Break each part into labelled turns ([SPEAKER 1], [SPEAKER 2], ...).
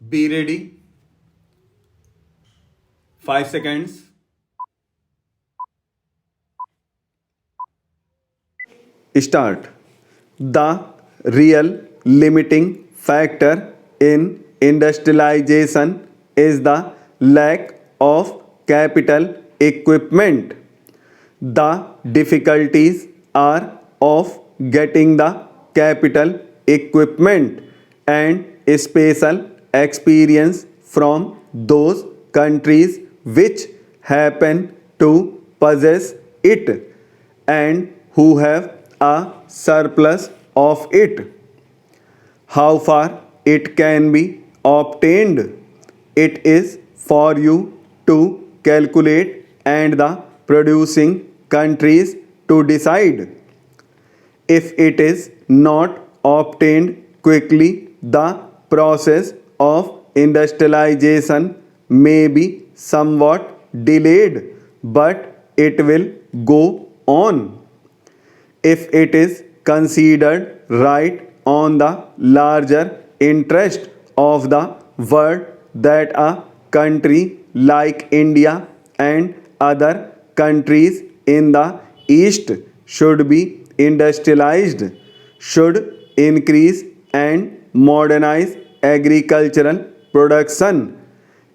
[SPEAKER 1] Be ready. 5 seconds. Start. The real limiting factor in industrialization is the lack of capital equipment. The difficulties are of getting the capital equipment and special experience from those countries which happen to possess it and who have a surplus of it. How far it can be obtained? It is for you to calculate and the producing countries to decide. If it is not obtained quickly, the process of industrialization may be somewhat delayed, but it will go on. If it is considered right on the larger interest of the world that a country like India and other countries in the East should be industrialized, should increase and modernize agricultural production.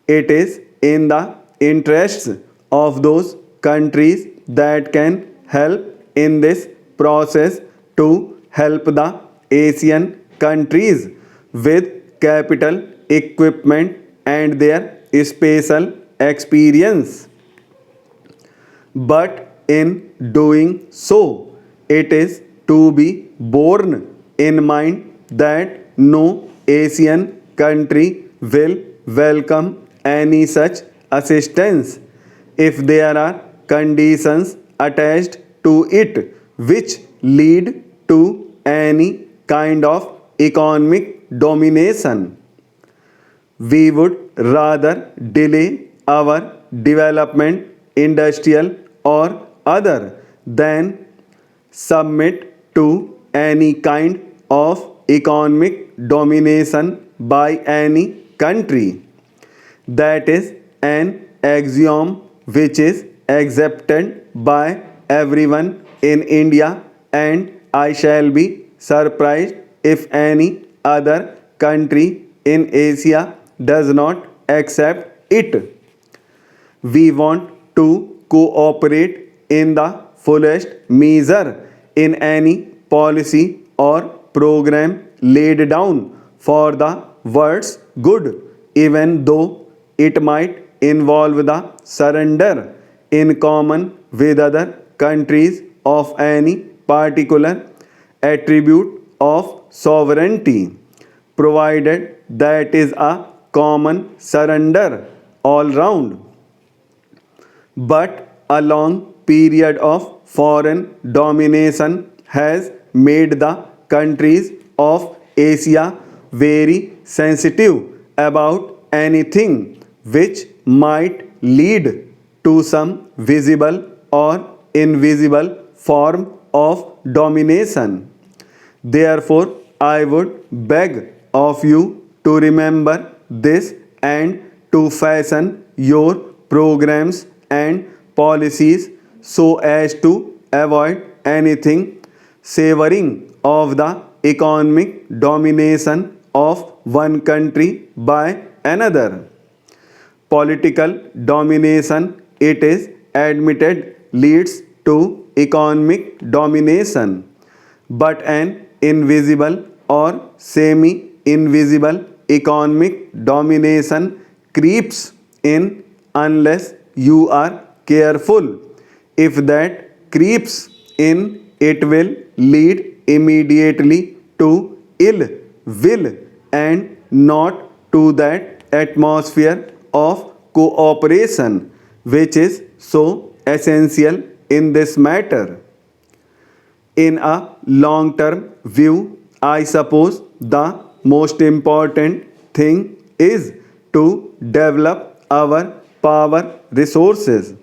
[SPEAKER 1] It is in the interests of those countries that can help in this process to help the Asian countries with capital equipment and their special experience. But in doing so, it is to be borne in mind that no Asian country will welcome any such assistance if there are conditions attached to it which lead to any kind of economic domination. We would rather delay our development, industrial or other, than submit to any kind of economic domination by any country. That is an axiom which is accepted by everyone in India, and I shall be surprised if any other country in Asia does not accept it. We want to cooperate in the fullest measure in any policy or program laid down for the world's good, even though it might involve the surrender in common with other countries of any particular attribute of sovereignty, provided that is a common surrender all round. But a long period of foreign domination has made the countries of Asia very sensitive about anything which might lead to some visible or invisible form of domination. Therefore, I would beg of you to remember this and to fashion your programs and policies so as to avoid anything savoring of the economic domination of one country by another. Political domination, it is admitted, leads to economic domination, but an invisible or semi-invisible economic domination creeps in unless you are careful. If that creeps in, it will lead immediately to ill will and not to that atmosphere of cooperation which is so essential in this matter. In a long term view, I suppose the most important thing is to develop our power resources.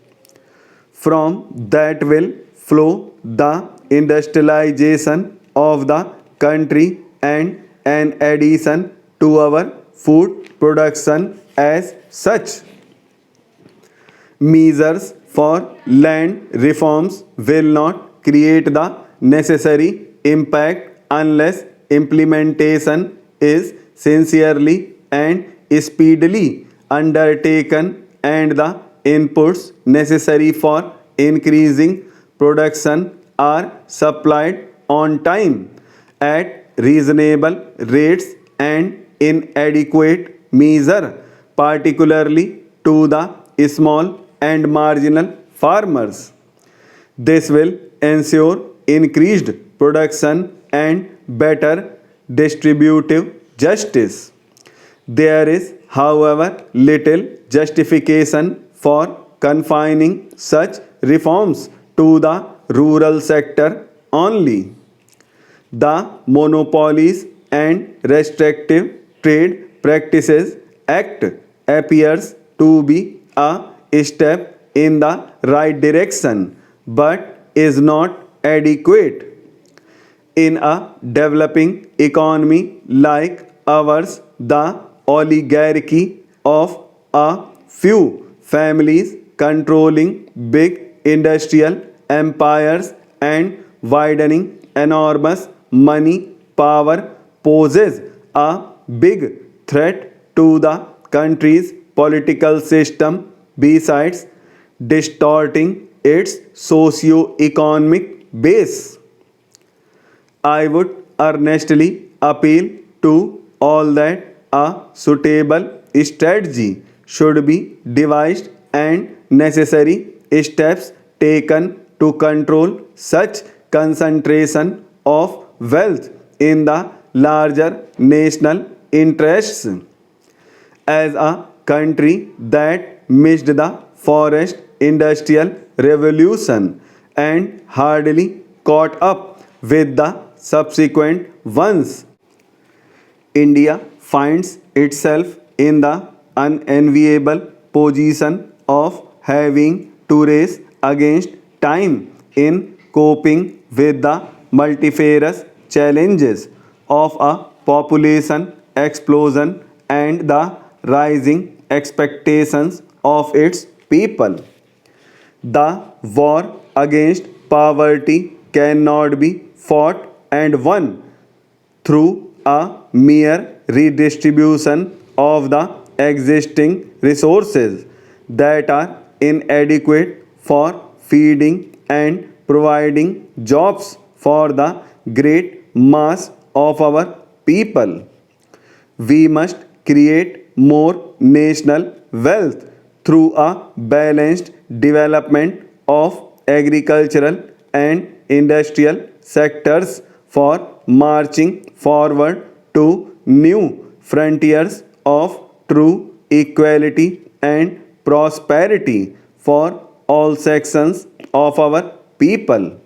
[SPEAKER 1] From that will flow the industrialization of the country and an addition to our food production as such. Measures for land reforms will not create the necessary impact unless implementation is sincerely and speedily undertaken and the inputs necessary for increasing production are supplied on time at reasonable rates and in adequate measure, particularly to the small and marginal farmers. This will ensure increased production and better distributive justice. There is, however, little justification for confining such reforms to the rural sector only. The Monopolies and Restrictive Trade Practices Act appears to be a step in the right direction but is not adequate. In a developing economy like ours, the oligarchy of a few families controlling big industrial empires and widening enormous money power poses a big threat to the country's political system besides distorting its socio-economic base. I would earnestly appeal to all that a suitable strategy should be devised and necessary steps taken to control such concentration of wealth in the larger national interests. As a country that missed the forest industrial revolution and hardly caught up with the subsequent ones, India finds itself in the unenviable position of having to race against time in coping with the multifarious challenges of a population explosion and the rising expectations of its people. The war against poverty cannot be fought and won through a mere redistribution of the existing resources that are inadequate for feeding and providing jobs for the great mass of our people. We must create more national wealth through a balanced development of agricultural and industrial sectors for marching forward to new frontiers of true equality and prosperity for all sections of our people.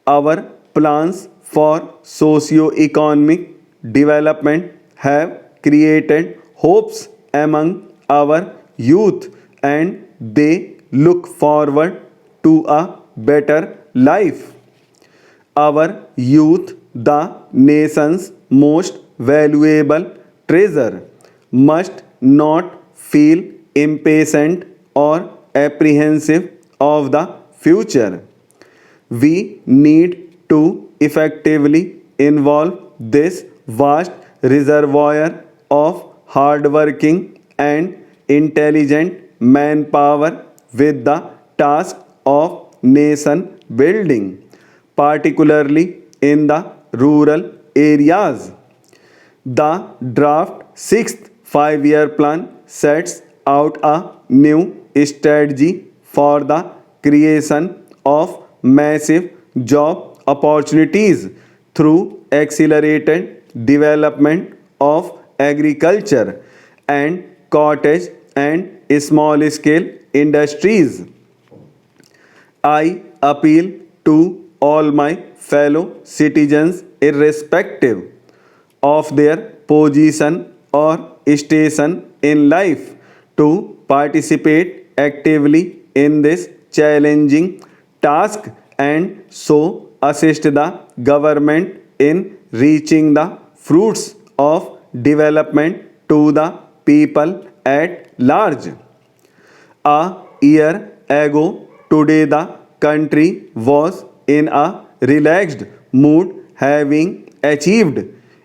[SPEAKER 1] Our plans for socio-economic development have created hopes among our youth and they look forward to a better life. Our youth, the nation's most valuable treasure, must not feel impatient or apprehensive of the future. We need to effectively involve this vast reservoir of hardworking and intelligent manpower with the task of nation building, particularly in the rural areas. The draft 6th 5-year plan sets out a new strategy for the creation of massive job opportunities through accelerated development of agriculture and cottage and small scale industries. I appeal to all my fellow citizens, irrespective of their position or station in life, to participate actively in this challenging task and so assist the government in reaching the fruits of development to the people at large. A year ago today the country was in a relaxed mood, having achieved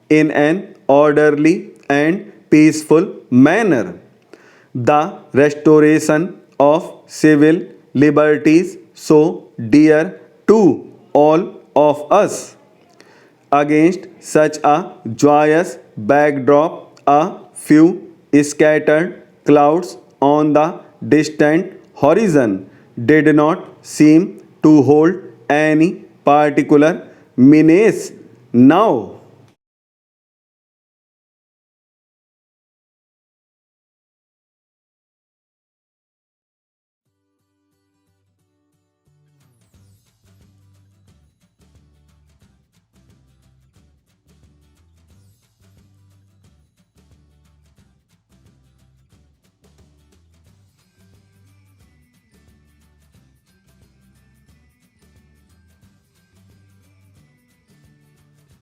[SPEAKER 1] in an orderly and peaceful manner the restoration of civil liberties so dear to all of us. Against such a joyous backdrop, a few scattered clouds on the distant horizon did not seem to hold any particular menace now.